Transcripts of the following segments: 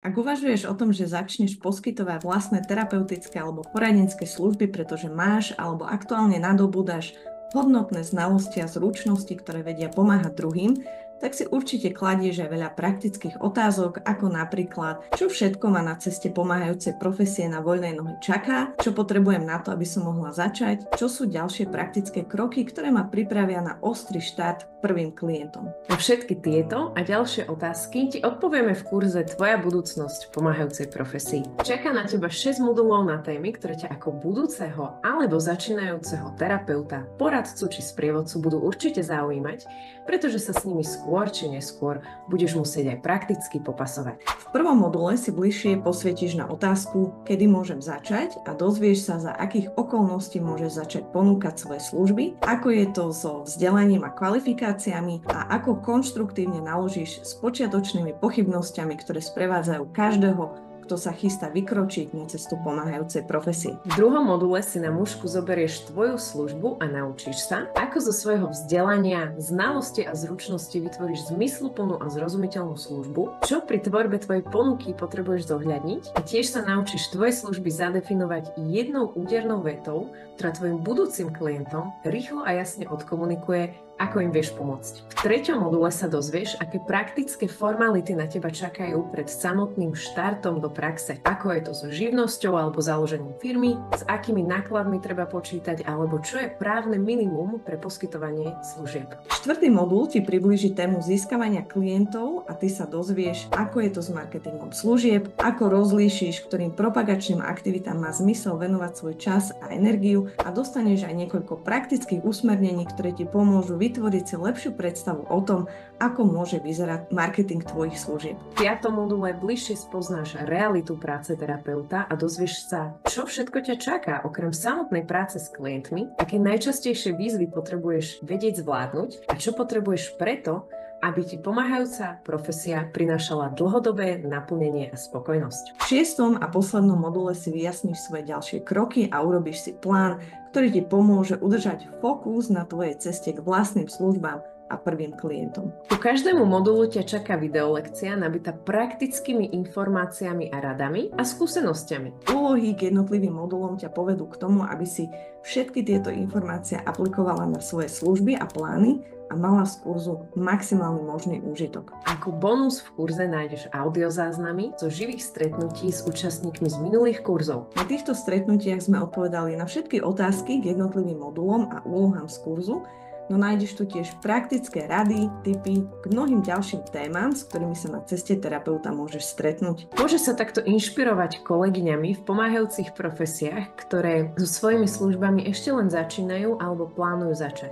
Ak uvažuješ o tom, že začneš poskytovať vlastné terapeutické alebo poradenské služby, pretože máš alebo aktuálne nadobúdaš hodnotné znalosti a zručnosti, ktoré vedia pomáhať druhým, tak si určite kladieš aj veľa praktických otázok, ako napríklad, čo všetko ma na ceste pomáhajúcej profesie na voľnej nohe čaká, čo potrebujem na to, aby som mohla začať, čo sú ďalšie praktické kroky, ktoré ma pripravia na ostrý štart k prvým klientom. Na všetky tieto a ďalšie otázky ti odpovieme v kurze Tvoja budúcnosť v pomáhajúcej profesii. Čaká na teba 6 modulov na témy, ktoré ťa ako budúceho alebo začínajúceho terapeuta, poradcu či sprievodcu budú určite zaujímať, pretože sa s nimi skôr či neskôr budeš musieť aj prakticky popasovať. V prvom module si bližšie posvietíš na otázku, kedy môžem začať a dozvieš sa, za akých okolností môžeš začať ponúkať svoje služby, ako je to so vzdelaním a kvalifikáciami a ako konštruktívne naložíš s počiatočnými pochybnosťami, ktoré sprevádzajú každého, kto sa chystá vykročiť na cestu pomáhajúcej profesie. V druhom module si na mužku zoberieš tvoju službu a naučíš sa, ako zo svojho vzdelania, znalosti a zručnosti vytvoríš zmysluplnú a zrozumiteľnú službu, čo pri tvorbe tvojej ponuky potrebuješ zohľadniť a tiež sa naučíš tvoje služby zadefinovať jednou údernou vetou, ktorá tvojim budúcim klientom rýchlo a jasne odkomunikuje, ako im vieš pomôcť. V treťom module sa dozvieš, aké praktické formality na teba čakajú pred samotným štartom do praxe. Ako je to so živnosťou alebo založením firmy, s akými nákladmi treba počítať, alebo čo je právne minimum pre poskytovanie služieb. Štvrtý modul ti priblíži tému získavania klientov a ty sa dozvieš, ako je to s marketingom služieb, ako rozlíšiš, ktorým propagačným aktivitám má zmysel venovať svoj čas a energiu a dostaneš aj niekoľko praktických usmernení, ktoré ti pomôžu vytvoriť si lepšiu predstavu o tom, ako môže vyzerať marketing tvojich služieb. V 5. module bližšie spoznáš realitu práce terapeuta a dozvieš sa, čo všetko ťa čaká okrem samotnej práce s klientmi, aké najčastejšie výzvy potrebuješ vedieť zvládnuť a čo potrebuješ preto, aby ti pomáhajúca profesia prinášala dlhodobé naplnenie a spokojnosť. V 6. a poslednom module si vyjasníš svoje ďalšie kroky a urobíš si plán, ktorý ti pomôže udržať fokus na tvojej ceste k vlastným službám a prvým klientom. Ku každému modulu ťa čaká videolekcia nabitá praktickými informáciami a radami a skúsenosťami. Úlohy k jednotlivým modulom ťa povedú k tomu, aby si všetky tieto informácie aplikovala na svoje služby a plány a mala z kurzu maximálny možný úžitok. Ako bonus v kurze nájdeš audiozáznamy zo živých stretnutí s účastníkmi z minulých kurzov. Na týchto stretnutiach sme odpovedali na všetky otázky k jednotlivým modulom a úlohám z kurzu, no nájdeš tu tiež praktické rady, tipy k mnohým ďalším témam, s ktorými sa na ceste terapeuta môžeš stretnúť. Môžeš sa takto inšpirovať kolegyňami v pomáhajúcich profesiách, ktoré so svojimi službami ešte len začínajú alebo plánujú začať.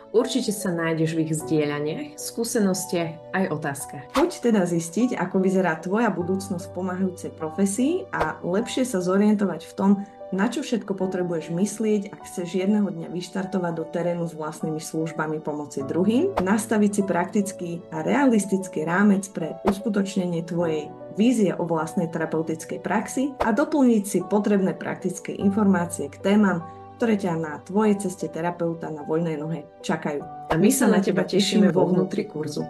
Určite sa nájdeš v ich zdieľaniach, skúsenostiach aj otázkach. Poď teda zistiť, ako vyzerá tvoja budúcnosť v pomáhajúcej profesii a lepšie sa zorientovať v tom, na čo všetko potrebuješ myslieť, ak chceš jedného dňa vyštartovať do terénu s vlastnými službami pomoci druhým, nastaviť si praktický a realistický rámec pre uskutočnenie tvojej vízie o vlastnej terapeutickej praxi a doplniť si potrebné praktické informácie k témam, ktoré ťa na tvojej ceste terapeuta na voľnej nohe čakajú. A my sa na teba tešíme vo vnútri kurzu.